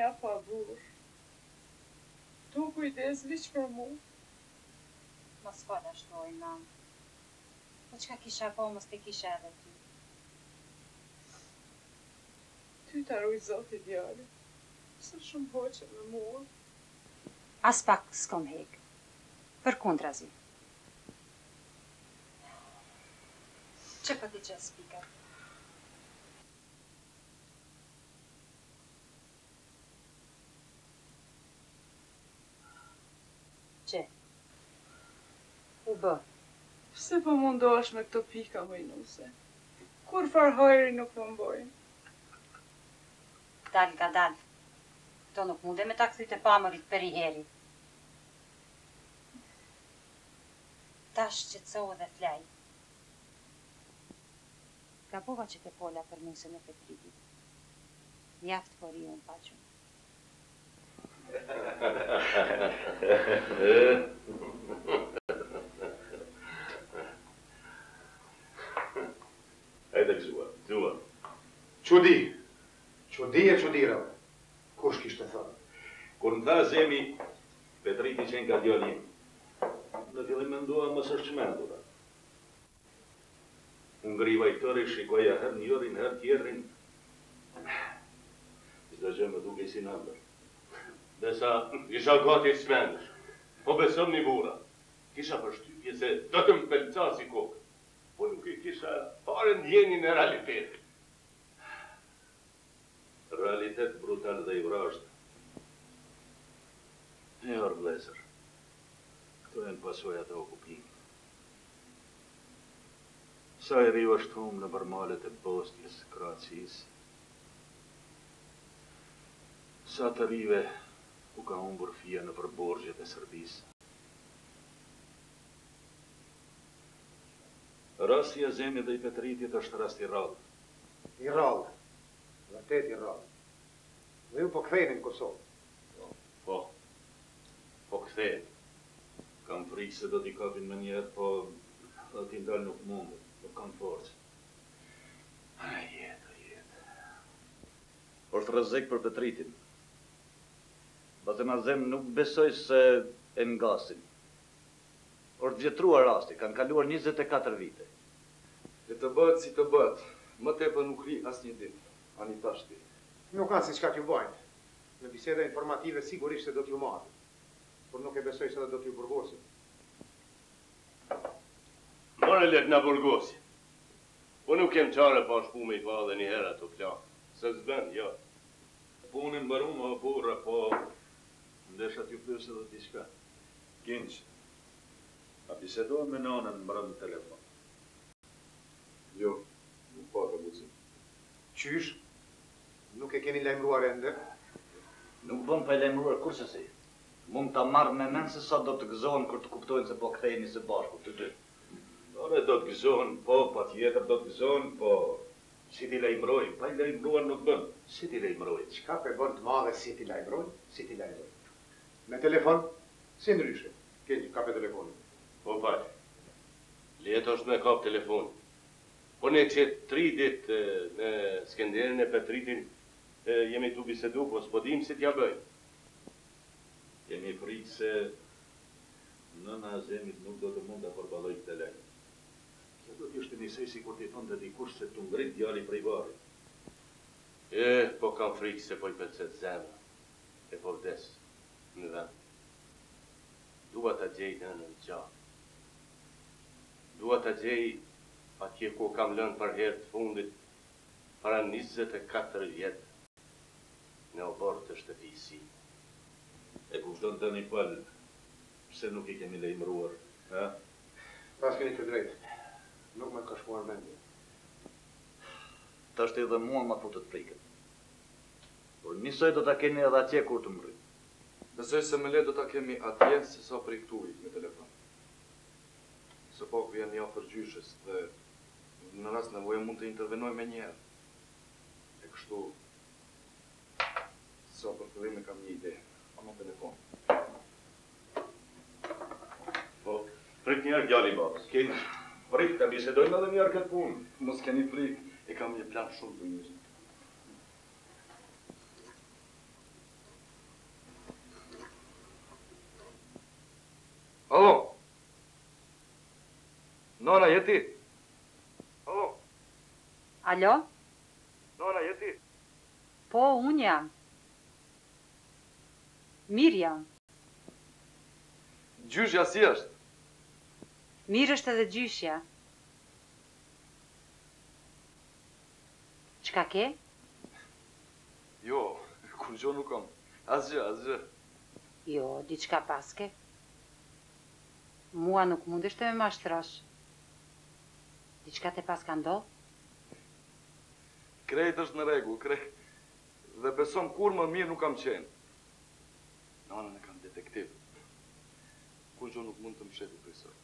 mia pa burr. Tu kujdes liq për mu. Mos fal ashtu oj nam. Po çka kisha po mos te kisha edhe ty. Ty ta ruj zoti djali. Sa shumë hoqe me mua. As pak s'kom hek. Për kundrazi. Që po ti që spikat? Që? U bë? Pse po mundohesh me këto pika mëjnuse? Kur far hajri nuk më mbojnë? Dal nga dal. Këto nuk munde me ta këthyt e pamërit për i heri. Tash qetësohu dhe flaj. Gabova që te pola për nusën e Petritit. Mjaft por i unë paqën. Hajde gëzua. Qudi e qudira. Kush kishte thënë? Kur në tha Zemi, Petriti qenë ka djalim. Në fillim mendua mos është çmendura. Unë ngriva i tëri, shikoja herë njërin, herë tjetrin. Çdo gjë më dukej si në ëndër. Desa isha gati të smendesh. Po besom një bura. Kisha përshtypje se do të më pelcasi kokë. Po nuk i kisha fare ndjenjin e realitetit. Realitet brutal dhe i vrashtë. E orë vlezër. Këto e në pasojat e okupimit. Sa i riu është humë në bërmalet e Bosnjës, Kroacisë. Sa të rive u ka humbur fia në përborgjet e Serbisë. Rasti i Zemit dhe i Petritit është rast i rrallë. I rrallë. Vërtet i rrallë. Dhe ju po kthejnë në Kosovë. Po kthejnë. Kam frikë se do t'i kapin më njerë, po do t'i ndalë nuk mundet. Nuk kam forcë. A jetë. Është rrezik për Petritin. Bazema Zem nuk besoj se e ngasin. Është vjetruar rasti, kanë kaluar 24 vite. E të bëhet si të bëhet, më tepër nuk ri as një ditë, ani tashti. Nuk kanë si çka t'ju bajnë. Në biseda informative sigurisht se do t'ju marrë. Por nuk e besoj se do t'ju burgosin. More let na burgosin. Po nuk kem qare pa shku me i pa dhe një herë ato plan. Se zben, jo. Punin mbarum o burra, po ndesha t'ju pyes edhe diçka. Kinç, a bisedohem me nanën mbrëm në telefon? Jo, nuk pa të buzim. Qysh? Nuk e keni lajmëruar ende? Nuk bëm pa lajmëruar kurse si. Mund ta marrë me mend se sa do të gëzohen kur të kuptojnë se po ktheheni së bashku të dy. Ore do të gëzohen, po, patjetër do të gëzohen, po si ti lajmëroj, pa i lajmëruar nuk bën. Si ti lajmëroj? Çka pe bën të madhe si ti lajmëroj? Si ti lajmëroj? Me telefon? Si ndryshe? Keni kape telefonin. Po pa. Letë është me kap telefon. Po ne që 3 ditë në Skenderin e Petritin jemi tu bisedu, po s'po dim si t'ja bëjmë. Kemi frikë se nëna Zemit nuk do të mund të përballoj këtë lajm. Kjo do t'ishte njësej si kur t'i thonë të dikush se t'u ngrit djali prej varrit. Po kam frikë se po i pëlqet zemra. E po vdes në vend. Dua ta gjej nënën gjatë. Dua ta gjej atje ku kam lënë për herë të fundit para 24 vjetë në obor të shtëpisi. E kupton të një palë, pse nuk i kemi lejmëruar, ha? Pas keni të drejtë. Nuk me ka shkuar mendje. Ta është edhe mua ma futët frikët. Por njësoj do ta keni edhe atje kur të mërrit. Besoj se me le do ta kemi atje se sa prej këtu me telefon. Se po vjen një ofër gjyshës dhe në rast nevoje mund të intervenoj me njerë. E kështu, sa për fillim e kam një ide, a në telefon. Po, prit njerë gjalli babës, keni prit të bisedojnë edhe njerë këtë punë. Mos keni frikë, e kam një plan shumë të njështë. Nona, je ti? Alo, Alo? Nona, je ti? Po, unë jam. Mirë jam. Gjyshja si është? Mirë është edhe gjyshja. Çka ke? Jo, kur gjo nuk kam. Asgjë, asgjë. Jo, diçka paske. Mua nuk mundesh të me mashtrosh. Diçka te paska ndodh? Krejt është në rregull, krejt. Dhe beson kur më mirë nuk kam qenë. Nonën e kam detektiv. Kur gjo nuk mund të më shetë për sot.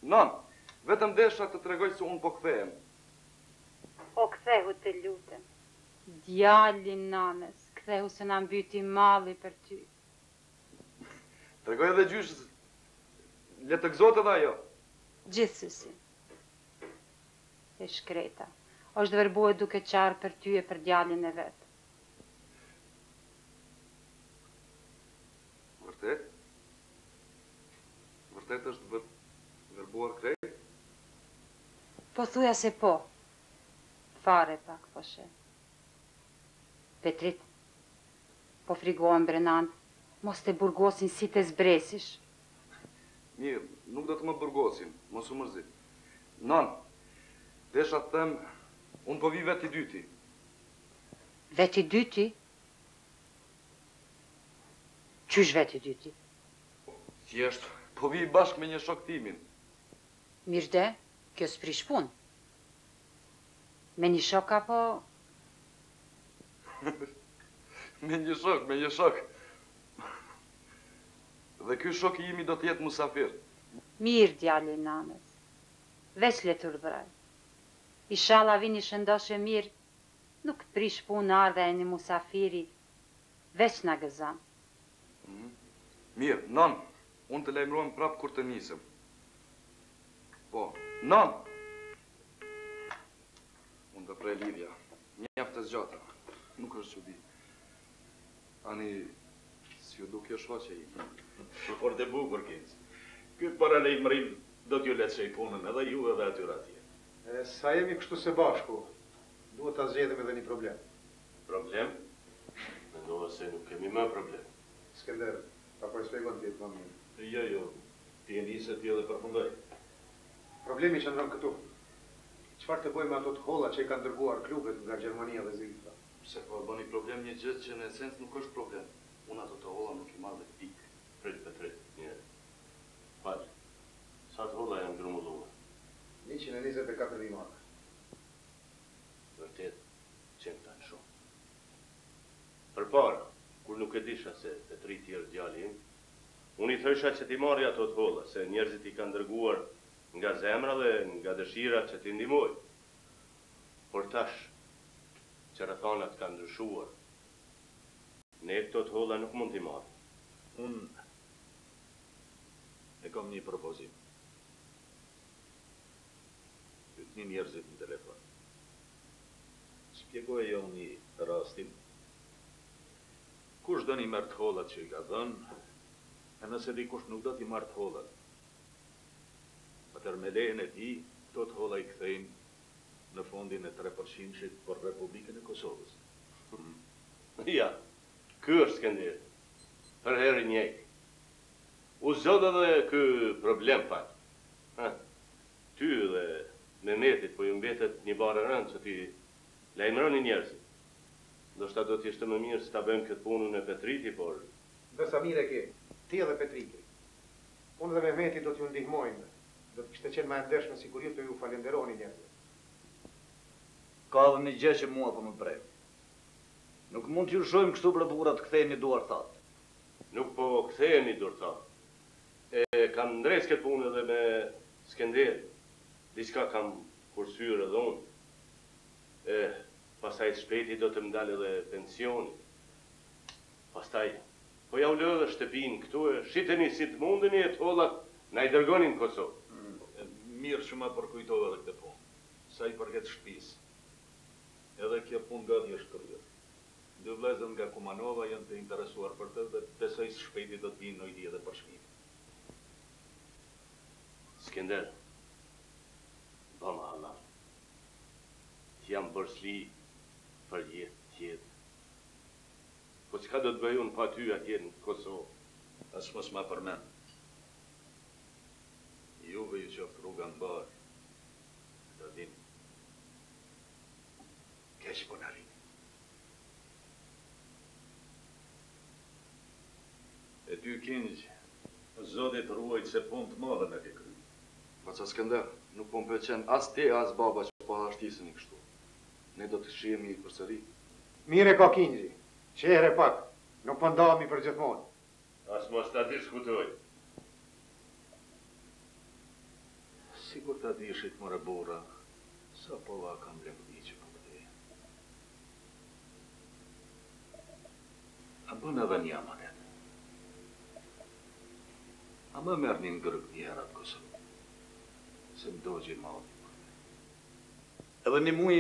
Non, vetëm desha të tregoj se unë po kthehem. O kthehu të lutem. Djalin nanës, kthehu se na mbyti malli për ty. Tregoj edhe gjyshës. Le të gëzohet edhe ajo. Gjithsesi. E shkreta. Është verbuar duke qarë për ty e për djalin e vet. Vërtet? Vërtet është verbuar krejt? Po thuja se po. Fare pak po she. Petrit, po frigohen brenant, mos të burgosin si të zbresish. Mirë, nuk do të më burgosin, mos u mërzit. Non, desha të them, unë po vi vet i dyti. Vet i dyti? Qysh vet i dyti? Thjesht, po vi bashkë me një shok timin. Mirde, kjo s'prish pun. Me një shok apo... Me një shok. Dhe ky shok i imi do të jetë musafir. Mirë, djali nanës. Veç le të urdhraj. Inshallah vini shëndoshë mirë, nuk prish punë ardha e një musafiri, veç na gëzon. Mirë, non, unë të lajmërohem prapë kur të nisëm. Po, non! Unë të prej lidhja, mjaft të zgjata, nuk është çudi. Ani, si ju duke shoqe i. Por të bukur, Kinc. Këtë paralajmërim do t'ju lehtësoj punën edhe ju edhe atyre atje. Sa jemi kështu së bashku, duhet ta zgjedhim edhe një problem. Problem? Mendova se nuk kemi më problem. Skënder, apo e shpjegon ti më mirë. Jo, ti e nisë ti edhe përfundoj. Problemi qëndron këtu. Çfarë të bëjmë me ato të holla që i kanë dërguar klubet nga Gjermania dhe Zvicra? Se po bëni problem një gjë që në esencë nuk është problem. Unë ato të holla nuk i marr dhe pikë. Prit, një. Falë, sa të holla janë grumulluar? 124.000 marka. Vërtet, qenë tanë shumë. Përpara, kur nuk e disha se të tri tjerë djali im, unë i thësha që ti marri ato të holla, se njerëzit i kanë dërguar nga zemra dhe nga dëshira që ti ndihmoj. Por tash, që rrethanat kanë ndryshuar, ne këto të holla nuk mund t'i marrim. Unë e kam një propozim. Pyetni njerëzit në telefon. Shpjegoje unë rastin. Kush do një merë të hollat që i ka dhënë, e nëse dikush nuk do t'i marrë të hollat. Atër me lejen e ti, këto të holla i kthejnë në fondin e 3%-shit për Republikën e Kosovës. Ja, ky është Skënder. Për herë njëjtë. U zot edhe ky problem fal. Ty dhe Mehmetit po ju mbetet një barë rënd që ti lajmëroni njerëzit. Ndoshta do t'ishte më mirë se ta bëjmë këtë punën e Petriti, por... Besa mire ke, ti edhe Petriti. Unë dhe Mehmeti do t'ju ndihmojnë. Do të kishte qenë më e ndershme si kur ju të ju falenderoni njerëzit. Ka edhe një gjë që mua po më prej. Nuk mund t'ju shojmë kështu për burat të ktheheni duar thatë. Nuk po kthehemi dur thatë. E kam ndres këtë punë edhe me Skënder. Diçka kam kursyer edhe unë. Pastaj shpejti do të më dalë edhe pensioni. Pastaj, po ja u lë dhe shtëpinë këtu e shiteni si të mundeni e të hollat na i dërgonin në Kosovë. Mirë që ma përkujtove edhe këtë punë. Sa i përket shtëpisë. Edhe kjo punë gati është kryer. Dy vëllezër nga Kumanova janë të interesuar për të dhe besoj se shpejti do të vinë në ide edhe për shtëpi. Skender, bëma halal. Jam bërsli për jetë tjetër. Po çka do të bëj unë pa ty atje në Kosovë? As mos ma përmend. Juve ju qoftë rruga në barë. Do dini. Keq po në arrini. E ty kingjë, Zotit ruajt se pun të madhe me ke kry. Baca Skender, nuk po më pëlqen as ti as baba që po hashtisin i kështu. Ne do të shihemi përsëri. Mire ka Kingji, qehre pak, nuk po ndahemi për gjithmonë. As mos ta diskutoj. Sigur ta dishit more bura, sa pola kam lëngëviqë për këte. A bën edhe një amanet. A më merë një ngërëk një herat Kosovë. Se më dojgjë ma odi për me. Edhe një muj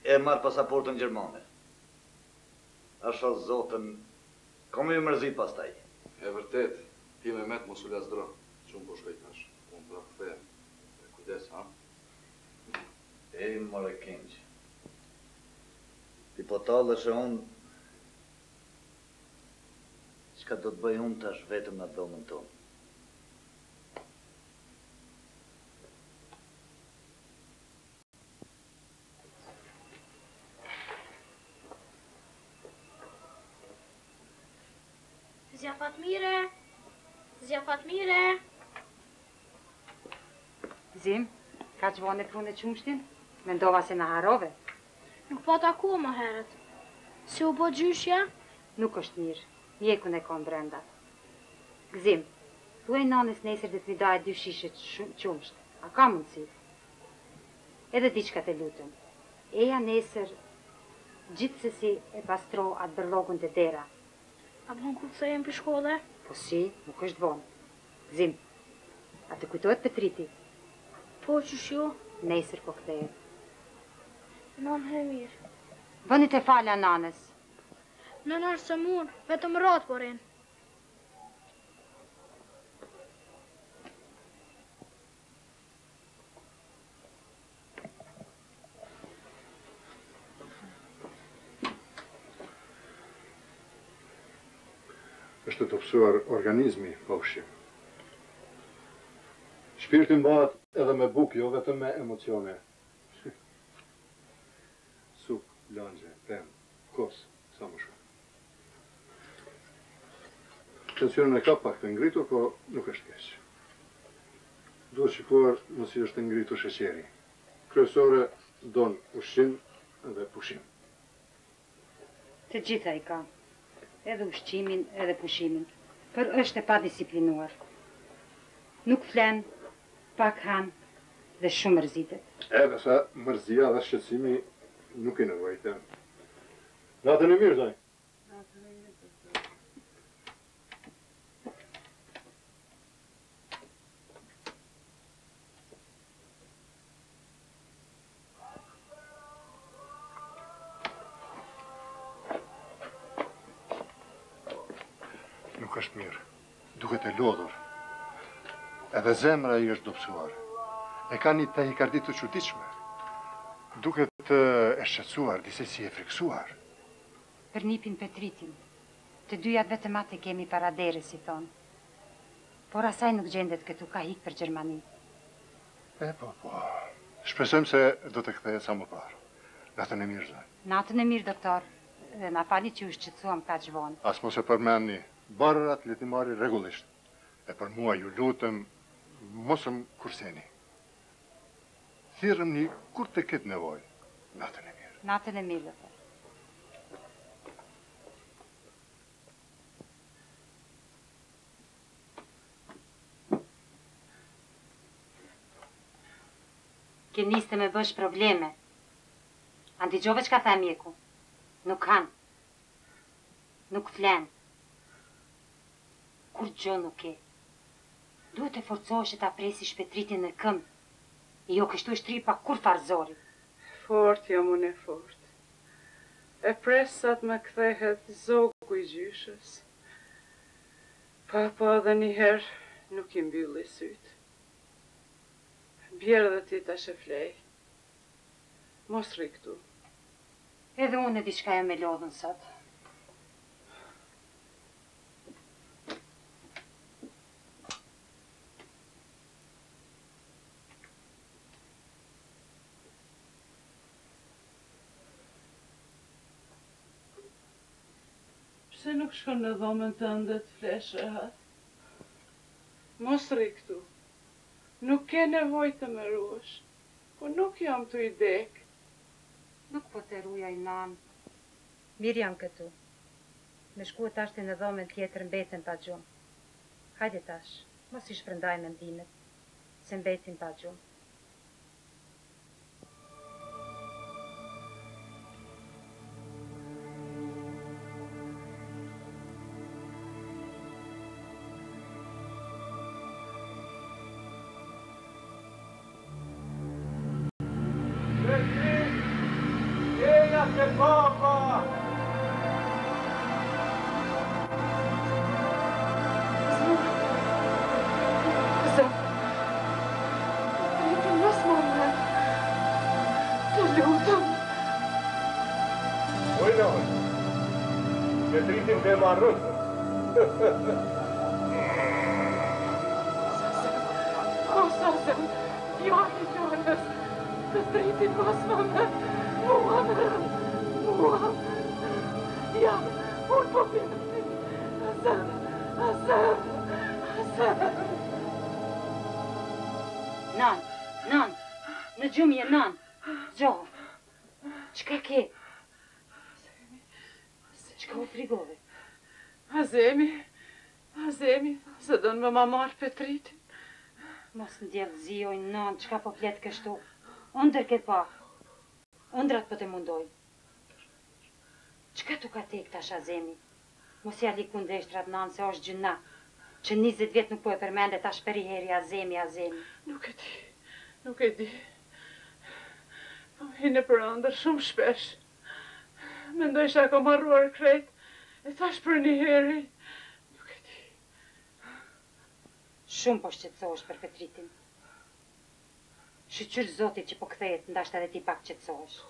e marë pasaportën Gjermane. Asha zotën, kom ju mërzit pas taj. E vërtet, ti me met mos u lasdro. Qumë po shkoj tash. Unë pra këthem. E kujdes, ha? Ej, more Kingjë. Ti po talësh e unë, qka do të bëj unë tash vetëm në domën tonë. Zja Fatmire! Zja Fatmire! Zim, ka që vone prune qumshtin? Mendova se në harove. Nuk pa taku më herët. Si u bo gjyshja? Nuk është mirë, mjekun e kon brenda. Gzim, thuaj nanës nesër dhe të mi daje 2 shishe qumsht. A ka mundësi? Edhe diçka të lutëm. Eja nesër gjithsesi e pastro atë bërlogun të dera. A bon ku të thejmë për shkolle? Po si, nuk është vonë. Zim, a të kujtojt Petriti? Po që shjo? Nesër po kthehet. Nënë he mirë. Bëni të falja nanës. Nënë është së mund, vetëm ratë porin. është të pësuar organizmi, pa ushqim. Shpirti mbahet edhe me bukë, jo vetëm me emocione. Sup, langje, pemë, kos, sa më shumë. Tensionin e ka pak të ngritur, po nuk është keq. Duhet shikuar nësi është ngritur sheqeri. Kryesore donë ushqim dhe pushim. Të gjitha i ka. Edhe ushqimin, edhe pushimin, për është e pa disiplinuar. Nuk flen, pak han dhe shumë mërzitet. Edhe sa mërzia dhe shqetësimi nuk i nevojtë. Natën e mirë, zaj. Nuk është mirë. Duket e lodhur. Edhe zemra i është dobësuar. E ka një tahikardi të çuditshme. Duket e shqetësuar, disi si e friksuar. Për nipin Petritin, të dyjat vetëm atë kemi para derës, si thonë. Por asaj nuk gjendet këtu, ka hik për Gjermani. Po. Shpresojmë se do të kthehet sa më parë. Natën e mirë, zaj. Natën e mirë, doktor. Dhe na fali që u shqetësuam kaq vonë. As mos e përmendni. Barërat le t'i marri rregullisht. E për mua ju lutem, mos më kurseni. Thirrëm një kur të ketë nevojë. Natën e mirë. Natën e mirë, doktor. Ke niste me bësh probleme. A ndigjove çka tha mjeku? Nuk kanë. Nuk flen. Kur gjë nuk e. Duhet të forcohesh ta presish Petritin në këmbë. Jo kështu është tripa kur farzori. Fort jam unë e fort. E presat më kthehet zogu i gjyshës. Pa edhe njëherë nuk i mbylli sytë. bjerë dhe ti ta sheflej. Mos rri këtu. Edhe unë e diçka e me lodhën sot. Pse nuk shkon në dhomën tënde të flesh rehat? Mos rri këtu. Nuk ke nevoj të më ruash, po nuk jam të i dek. Nuk po të rujaj nan. Mirë jam këtu. Me shku tash të në dhomën tjetër mbeten pa gjumë. Hajde tash, mos i shprendaj mendimet, se mbetin pa gjumë. Nan, në gjumje, nan, gjohë, qka ke? Qka u frigove? Azemi, se do në më marë Petritin. Mos në djelë zioj, nan, qka po fletë kështu? Ndër ke pa, ndrat po të mundoj. Qka tu ka tek tash Azemi? Mos ja li kundreshtrat nan, se është gjëna, që 20 vjet nuk po e përmende tash për i heri Azemi. Nuk e di. Po hine për ndër shumë shpesh. Mendoj që ako marruar krejt, e tash për një heri. Nuk e di. Shumë po shqetësohesh për Petritin. Shqyqyr Zotit që po kthehet, ndashta edhe ti pak qetësohesh.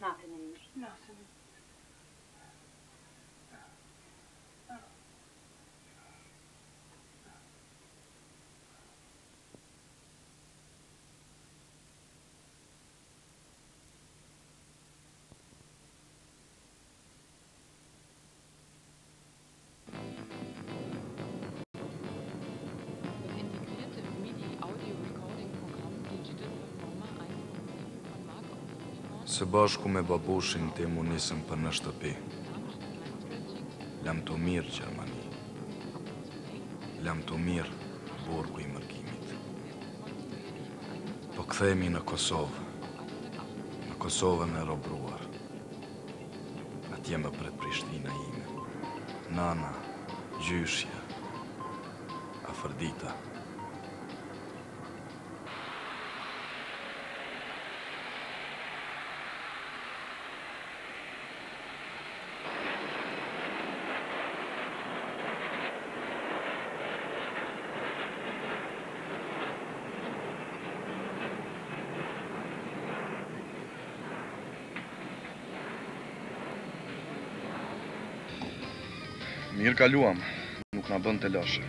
Natën e mirë. Natën e mirë. Së bashku me babushin të mu nisëm për në shtëpi. Lam të mirë Gjermani. Lam të mirë burgu i mërgimit. Po kthehemi në Kosovë. Në Kosovën e robruar. Atje më pret Prishtina ime. Nana, gjyshja, Afërdita. Mirë kaluam, nuk na bën të lashe.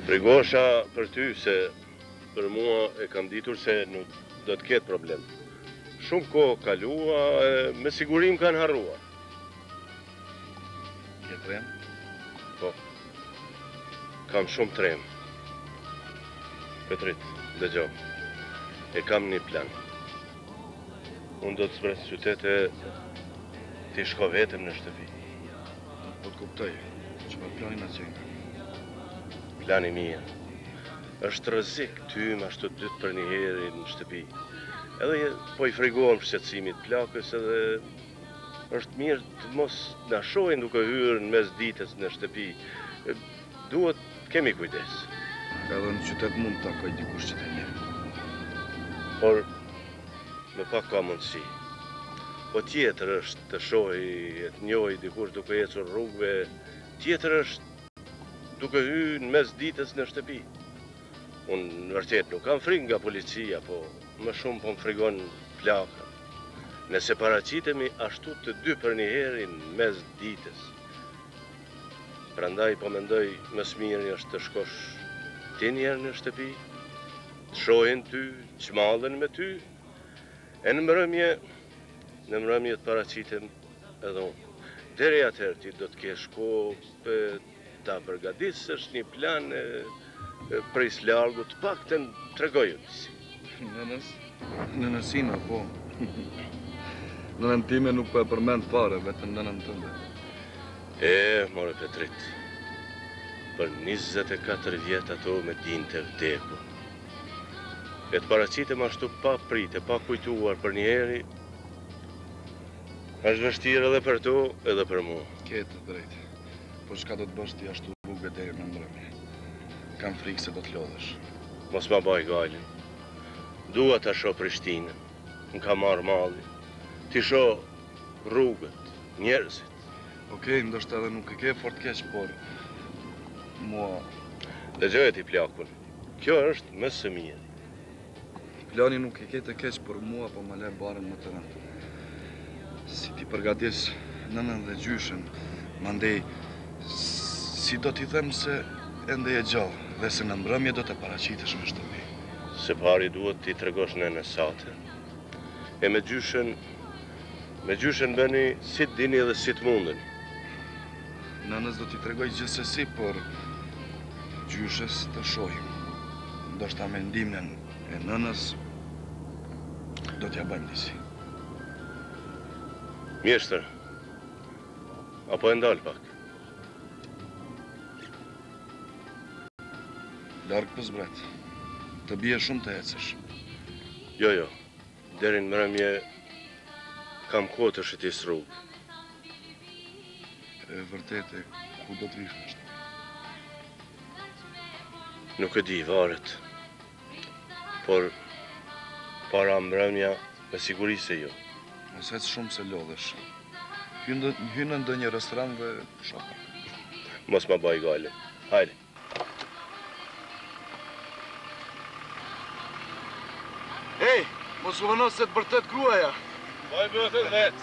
Frigosha për ty se për mua e kam ditur se nuk do të ketë problem. Shumë kohë kalua, me sigurim kanë harrua. Je trem? Po, kam shumë trem. Petrit, dëgjoj, e kam një plan. Unë do të zbres qytete ti shko vetëm në shtëpi. Po të kuptoj, që për planin atë qenë? Plani mija është rrezik ty më ashtu të dytë për një herë në shtëpi. Edhe po i frigohem shqetësimit plakës edhe është mirë të mos na shohin duke hyrë në mes ditës në shtëpi. Duhet kemi kujdes. Edhe në qytet mund të takoj dikush që të njeh. Por, me pak ka mundësi. Po tjetër është të shohi e të njohi dikush duke ecur rrugëve, tjetër është duke hyrë në mes ditës në shtëpi. Unë vërtet nuk kam frikë nga policia, po më shumë po më frigon plaka. Nëse paraqitemi ashtu të dy për një herë në mes ditës. Prandaj po mendoj më së miri është të shkosh ti njerë në shtëpi, të shohin ty, të shmallën me ty, e në mbrëmje të paraqitem edhe unë. Deri atëherë ti do të kesh kohë ta përgatitësh një plan prej largu të paktën tregojë si. Nënësina, po. Nënën time nuk po e përmend fare, vetëm nënën tënde. More Petrit, për 24 vjetë ato me dinte vdeku. E të paraqitem ashtu pa prite, pa kujtuar për një heri, është vështirë edhe për to, edhe për mua. Ketë drejt, po çka do të bësh ti ashtu rrugë deri në mbrëmje? Kam frikë se do të lodhesh. Mos ma baj gajlin. Dua ta shoh Prishtinën, më ka marrë malli. Ti shoh rrugët, njerëzit. Okej, ndoshta edhe nuk e ke fort keq, por mua... Dëgjoj ti plakun, kjo është më së miri. Plani nuk e ke të keq, por mua po më le barën më të rëndë. Si ti përgatis nënën dhe gjyshen, mandej si do t'i them se ende e gjallë dhe se në mbrëmje do të paraqitesh në shtëpi. Se pari duhet t'i tregosh nënës sate. E me gjyshen bëni si t'dini dhe si t'mundeni. Nënës do t'i tregoj gjithsesi, por gjyshes të shohim. Ndoshta me ndihmën e nënës do t'ja bëjmë disi. Mjeshtër, apo e ndalë pak? Larg për zbret, të bie shumë të ecësh. Jo, deri në mbrëmje kam kohë të shëtis rrugë. E vërtete, ku do të vish në shtëpi? Nuk e di, varet. Por para mbrëmja me siguri se jo. Mos ec shumë se lodhesh. Hynë në ndonjë restoran dhe shohim. Mos ma baj gale. Hajde. Ej, mos u vëno se të bërtet gruaja. Baj bëhet vetë.